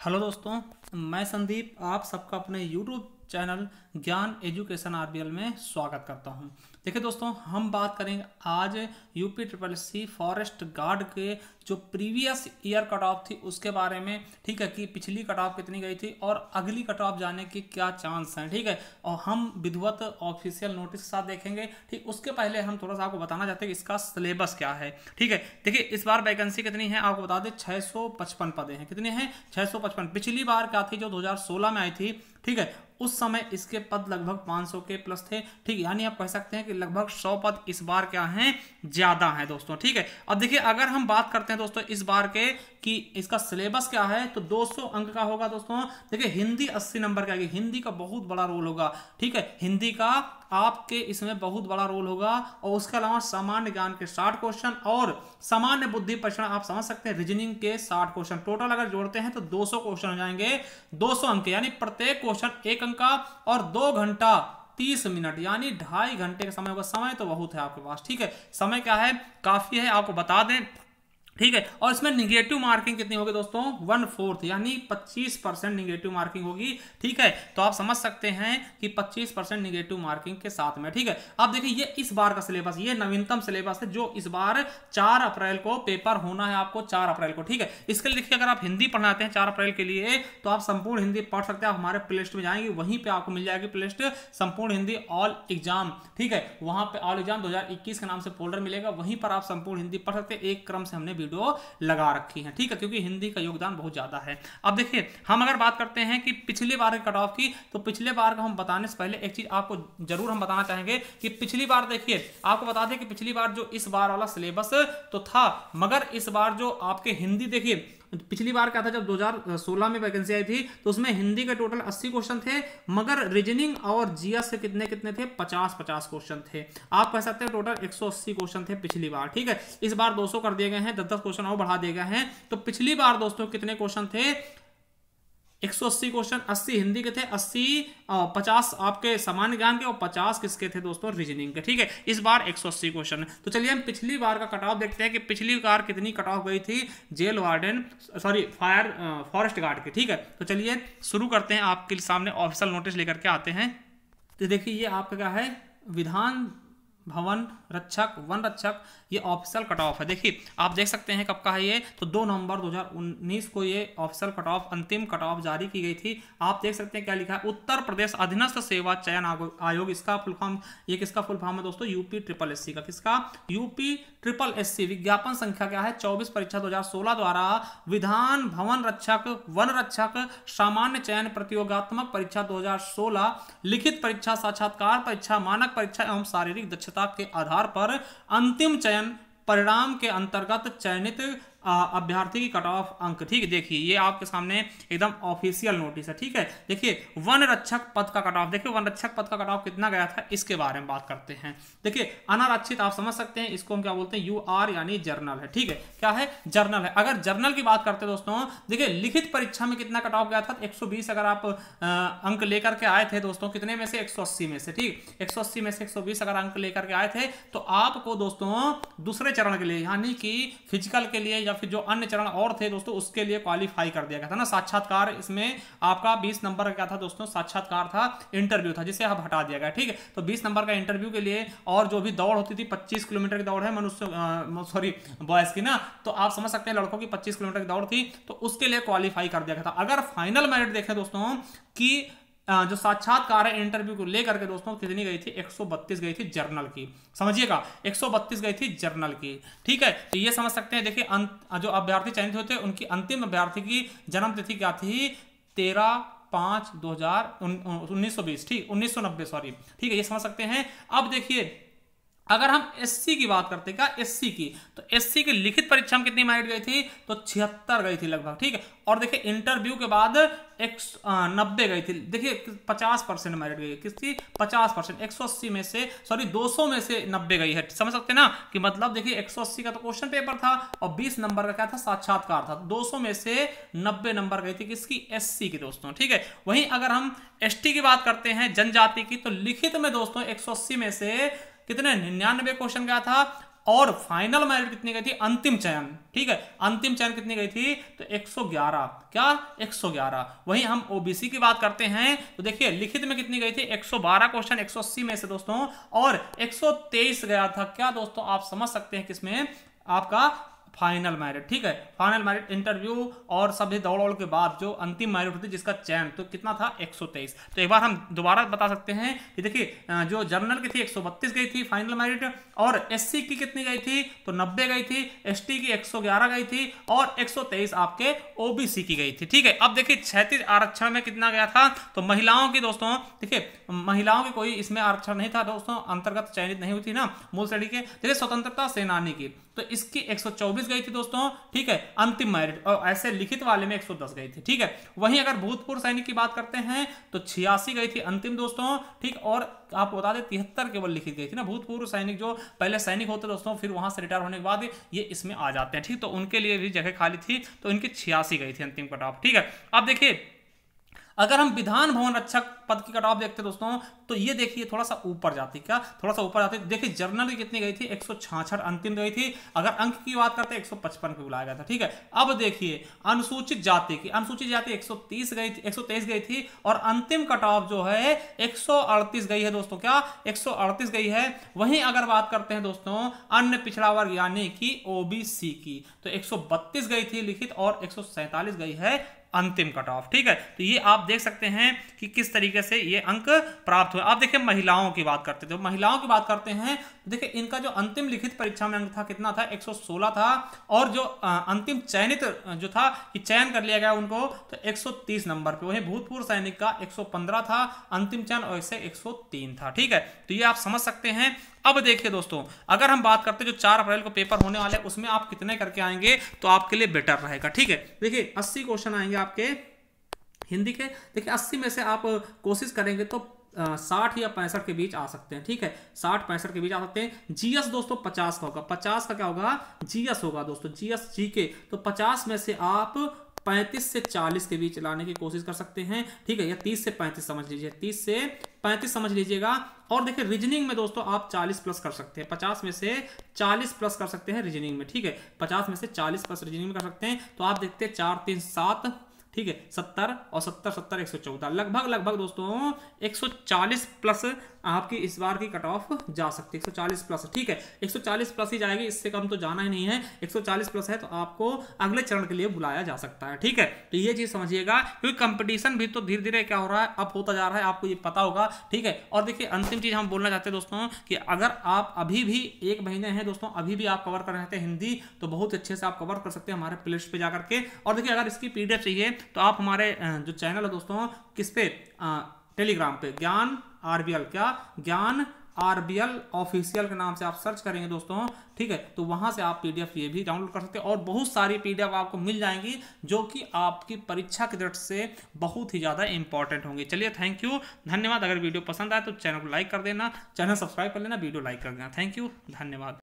Hello दोस्तों, मैं संदीप आप सबका अपने YouTube चैनल ज्ञान एजुकेशन आरबीएल में स्वागत करता हूं। देखिए दोस्तों, हम बात करेंगे आज UP triple C forest guard के जो प्रीवियस ईयर कट ऑफ थी उसके बारे में। ठीक है कि पिछली कट ऑफ कितनी गई थी और अगली कट ऑफ जाने के क्या चांस हैं। ठीक है, और हम विधिवत ऑफिशियल नोटिस के साथ देखेंगे। ठीक, उसके पहले हम थोड़ा सा आपको बताना चाहते हैं कि इसका सिलेबस क्या है। ठीक है, देखिए इस बार वैकेंसी कितनी है आपको बता दें, 655 पदें हैं। कितने हैं? 655। पिछली बार क्या थी, जो 2016 में आई थी, ठीक है, उस समय इसके पद लगभग 500 के प्लस थे। ठीक, यानी आप कह सकते हैं कि लगभग 100 पद इस बार क्या हैं, ज्यादा हैं दोस्तों। ठीक है, अब देखिए अगर हम बात करते हैं दोस्तों इस बार के कि इसका सिलेबस क्या है, तो 200 अंक का होगा दोस्तों। देखिए हिंदी 80 नंबर का आएगी, हिंदी का बहुत बड़ा रोल होगा। ठीक है, हिंदी का आपके इसमें बहुत बड़ा रोल होगा। और उसके अलावा सामान्य ज्ञान के 60 क्वेश्चन और सामान्य बुद्धि परीक्षण आप समझ सकते हैं रीजनिंग के 60 क्वेश्चन। टोटल अगर जोड़ते हैं तो 200 क्वेश्चन हो जाएंगे, 200 अंक, यानी प्रत्येक क्वेश्चन 1 अंक का और 2 घंटा 30 मिनट यानी 2.5 घंटे का समय होगा। समय तो बहुत है आपके पास। ठीक है, समय क्या है, काफी है, आपको बता दें। ठीक है, और इसमें निगेटिव मार्किंग कितनी होगी दोस्तों, 1/4 यानी 25% निगेटिव मार्किंग होगी। ठीक है, तो आप समझ सकते हैं कि 25% निगेटिव मार्किंग के साथ में। ठीक है, अब देखिए ये इस बार का सिलेबस, ये नवीनतम सिलेबस है जो इस बार 4 अप्रैल को पेपर होना है आपको, 4 अप्रैल को। ठीक है, इसके लिए देखिए अगर आप हिंदी पढ़ाते हैं 4 अप्रैल के लिए तो आप संपूर्ण हिंदी पढ़ सकते हैं। आप हमारे प्ले लिस्ट में जाएंगे, वहीं पे आपको मिल जाएगी प्ले लिस्ट संपूर्ण हिंदी ऑल एग्जाम। ठीक है, वहां पे ऑल एग्जाम 2021 के नाम से फोल्डर मिलेगा, वहीं पर आप संपूर्ण हिंदी पढ़ सकते हैं। एक क्रम से हमने वीडियो लगा रखी है। ठीक है, क्योंकि हिंदी का योगदान बहुत ज्यादा है। अब देखिए हम अगर बात करते हैं कि पिछली बार के कट ऑफ की, तो पिछले बार का हम बताने से पहले एक चीज आपको जरूर हम बताना चाहेंगे कि पिछली बार देखिए आपको बता दें कि पिछली बार जो इस बार वाला सिलेबस तो था, मगर इस बार जो आपके हिंदी देखिए पिछली बार क्या था, जब 2016 में वैकेंसी आई थी तो उसमें हिंदी के टोटल 80 क्वेश्चन थे, मगर रीजनिंग और जीएस से कितने कितने थे, 50-50 क्वेश्चन थे। आप कह सकते हैं टोटल 180 क्वेश्चन थे पिछली बार। ठीक है, इस बार 200 कर दिए गए हैं, 10-10 क्वेश्चन और बढ़ा दिए गए हैं। तो पिछली बार दोस्तों कितने क्वेश्चन थे, 180 क्वेश्चन, 80 हिंदी के थे, 80 50 आपके सामान्य ज्ञान के और 50 किसके थे दोस्तों, रीजनिंग के। ठीक है, इस बार 180 क्वेश्चन। तो चलिए हम पिछली बार का कट ऑफ देखते हैं कि पिछली बार कितनी कट ऑफ गई थी जेल वार्डन फॉरेस्ट गार्ड की। ठीक है, तो चलिए शुरू करते हैं, आपके सामने ऑफिशियल नोटिस लेकर के आते हैं। तो देखिए ये आपका क्या है, विधान भवन रक्षक वन रक्षक, ये ऑफिशियल कट ऑफ है। देखिए आप देख सकते हैं कब का है ये, तो 2 नवंबर 2019 को ये ऑफिशियल कट ऑफ, अंतिम कट ऑफ जारी की गई थी। आप देख सकते हैं क्या लिखा है, उत्तर प्रदेश अधीनस्थ सेवा चयन आयोग, इसका फुल फॉर्म, ये किसका फुल फॉर्म है दोस्तों, यूपी ट्रिपल एससी का। किसका? UP triple SC. विज्ञापन संख्या क्या है, 24 परीक्षा 2016 द्वारा विधान भवन रक्षक वन रक्षक सामान्य चयन प्रतियोगात्मक परीक्षा 2016, लिखित परीक्षा, साक्षात्कार परीक्षा, मानक परीक्षा एवं शारीरिक दक्षता के आधार पर अंतिम चयन परिणाम के अंतर्गत चयनित अभ्यर्थी की कट ऑफ अंक। ठीक है, देखिए ये आपके सामने एकदम ऑफिशियल नोटिस है। ठीक है, देखिए वन रक्षक पद का कट ऑफ, देखिए वन रक्षक पद का कट ऑफ कितना गया था, इसके बारे में बात करते हैं। देखिए अनारक्षित आप समझ सकते हैं, इसको हम क्या बोलते हैं, यूआर यानी जर्नल है। ठीक है, क्या है, जर्नल है। अगर जर्नल की बात करते हैं दोस्तों, देखिए लिखित परीक्षा में कितना कट ऑफ गया था, 120 अगर आप अंक लेकर के आए थे दोस्तों, कितने में से, 180 में से। ठीक, 180 में से 120 अगर अंक लेकर के आए थे तो आपको दोस्तों दूसरे चरण के लिए यानी कि फिजिकल के लिए या फिर जो अन्य चरण और थे दोस्तों उसके लिए क्वालिफाई कर दिया गया था ना। साक्षात्कार इसमें आपका 20 नंबर का क्या था दोस्तों, साक्षात्कार था, इंटरव्यू था, जिसे अब हटा दिया गया। ठीक है, तो 20 नंबर का इंटरव्यू के लिए, और जो भी दौड़ होती थी 25 किलोमीटर की दौड़ है बॉयज की ना, तो आप समझ सकते हैं लड़कों की 25 किलोमीटर की दौड़ थी, तो उसके लिए क्वालिफाई कर दिया गया था। अगर फाइनल मेरिट देखें दोस्तों कि जो साक्षात्कार है इंटरव्यू को लेकर के दोस्तों कितनी गई थी, 132 गई थी जर्नल की। समझिएगा 132 गई थी जर्नल की। ठीक है, तो ये समझ सकते हैं। देखिए जो अभ्यर्थी चयनित होते हैं उनकी अंतिम अभ्यर्थी की जन्म तिथि क्या थी, 13/5/1920। ठीक, 1990 सॉरी। ठीक है, ये समझ सकते हैं। अब देखिए अगर हम एससी की बात करते हैं, क्या एससी की, तो एससी की लिखित परीक्षा में कितनी मेरिट गई थी, तो 76 गई थी लगभग। ठीक है, और देखिए इंटरव्यू के बाद 90 गई थी। देखिए 50% मेरिट गई, किसकी, 50%, 180 में से 200 में से 90 गई है। समझ सकते हैं ना, कि मतलब देखिए 180 का तो क्वेश्चन पेपर था और 20 नंबर का क्या था, साक्षात्कार था। 200 में से 90 नंबर गई थी किसकी, एससी की दोस्तों। ठीक है, वहीं अगर हम एसटी की बात करते हैं, जनजाति की, तो लिखित में दोस्तों 180 में से कितने, 99 क्वेश्चन गया था और फाइनल मेरिट कितनी गई थी, अंतिम चयन, ठीक है, अंतिम चयन कितनी गई थी, तो 111, क्या 111। वहीं हम ओबीसी की बात करते हैं तो देखिए लिखित में कितनी गई थी, 112 क्वेश्चन 180 में से दोस्तों, और 123 गया था क्या दोस्तों, आप समझ सकते हैं किसमें, आपका फाइनल मेरिट, ठीक है, फाइनल मेरिट इंटरव्यू और सभी दौड़ के बाद जो अंतिम मेरिट होती है जिसका चयन, तो कितना था 123। तो एक बार हम दोबारा बता सकते हैं कि देखिए जो जनरल की थी 132 गई थी फाइनल मेरिट, और एससी की कितनी गई थी, तो 90 गई थी, एसटी की 111 गई थी, और 123 आपके ओबीसी की गई थी, ठीक है। अब देखिए 36 आरक्षण में कितना गया था, तो महिलाओं की दोस्तों, देखिए महिलाओं की कोई इसमें आरक्षण नहीं था दोस्तों, अंतर्गत चयनित नहीं हुई थी ना मूल श्रेणी के। देखिए स्वतंत्रता सेनानी की तो इसकी 124 गई थी दोस्तों, ठीक है, अंतिम मेरिट, और ऐसे लिखित वाले में 110 गई थी, ठीक है। वहीं अगर भूतपूर्व सैनिक की बात करते हैं तो 86 गई थी अंतिम दोस्तों, ठीक, और आपको बता दें 73 केवल लिखित गई थी ना। भूतपूर्व सैनिक जो पहले सैनिक होते दोस्तों, फिर वहां से रिटायर होने के बाद ये इसमें आ जाते हैं, ठीक, तो उनके लिए भी जगह खाली थी, तो इनकी 86 गई थी अंतिम कट ऑफ, ठीक है। अब देखिए अगर हम विधान भवन रक्षक पद की कट ऑफ देखते दोस्तों, तो ये देखिए थोड़ा सा ऊपर जाती, क्या थोड़ा सा ऊपर जाती, देखिए जर्नल की कितनी गई थी, 166 अंतिम गई थी। अगर अंक की बात करते 155 पे बुलाया गया था, ठीक है। अब देखिए अनुसूचित जाति की, अनुसूचित जाति 130 गई थी, 123 गई थी, और अंतिम कट ऑफ जो है 138 गई है दोस्तों, क्या 138 गई है। वहीं अगर बात करते हैं दोस्तों अन्य पिछड़ा वर्ग यानी कि ओबीसी की, तो 132 गई थी लिखित, और 147 गई है अंतिम कट ऑफ, ठीक है। तो ये आप देख सकते हैं कि किस तरीके से ये अंक प्राप्त हुए। आप देखिए महिलाओं की बात करते थे, महिलाओं की बात करते हैं तो देखिए इनका जो अंतिम लिखित परीक्षा में अंक था कितना था, 116 था, और जो अंतिम चयनित जो था कि चयन कर लिया गया उनको, तो 130 नंबर पे। वहीं भूतपूर्व सैनिक का 115 था अंतिम चयन, और इससे 103 था, ठीक है। तो ये आप समझ सकते हैं। अब देखिए दोस्तों अगर हम बात करते हैं जो 4 अप्रैल को पेपर होने वाले हैं उसमें आप कितने करके आएंगे तो आपके लिए बेटर रहेगा, ठीक है। देखिए 80 क्वेश्चन आएंगे आपके हिंदी के। देखिए 80 में से आप कोशिश करेंगे तो 60 या 65 के बीच आ सकते हैं, ठीक है, 60-65 के बीच आ सकते हैं। जीएस दोस्तों 50 का होगा, 50 का क्या होगा, जीएस होगा दोस्तों, जीएस जीके, तो 50 में से आप 35 से 40 के बीच लाने की कोशिश कर सकते हैं, ठीक है, या 30 से 35 समझ लीजिए, 30 से 35 समझ लीजिएगा। और देखिए रीजनिंग में दोस्तों आप 40 प्लस कर सकते हैं, 50 में से 40 प्लस कर सकते हैं रीजनिंग में, ठीक है, 50 में से 40 प्लस रीजनिंग में कर सकते हैं। तो आप देखते हैं 4 3 7, ठीक है, 70 और 70 70 114, लगभग दोस्तों 140 प्लस आपकी इस बार की कट ऑफ जा सकती है, 140 प्लस, ठीक है, 140 प्लस ही जाएगी, इससे कम तो जाना ही नहीं है। 140 प्लस है तो आपको अगले चरण के लिए बुलाया जा सकता है, ठीक है। तो ये चीज समझिएगा, क्योंकि कंपटीशन भी तो धीरे धीरे क्या हो रहा है, अब होता जा रहा है, आपको ये पता होगा, ठीक है। और देखिए अंतिम चीज हम बोलना चाहते हैं दोस्तों कि अगर आप अभी भी 1 महीने हैं दोस्तों, अभी भी आप कवर कर रहे हैं हिंदी, तो बहुत अच्छे से आप कवर कर सकते हैं हमारे प्लेलिस्ट पे जाकर के। और देखिए अगर इसकी पीडीएफ चाहिए तो आप हमारे जो चैनल है दोस्तों, किस पे, टेलीग्राम पे, ज्ञान आरबीएल, क्या ज्ञान आरबीएल ऑफिशियल के नाम से आप सर्च करेंगे दोस्तों, ठीक है, तो वहां से आप पीडीएफ ये भी डाउनलोड कर सकते हैं, और बहुत सारी पीडीएफ आपको मिल जाएंगी जो कि आपकी परीक्षा की दृष्टि से बहुत ही ज्यादा इंपॉर्टेंट होंगी। चलिए थैंक यू, धन्यवाद। अगर वीडियो पसंद आए तो चैनल को लाइक कर देना, चैनल सब्सक्राइब कर लेना, वीडियो लाइक कर देना। थैंक यू, धन्यवाद।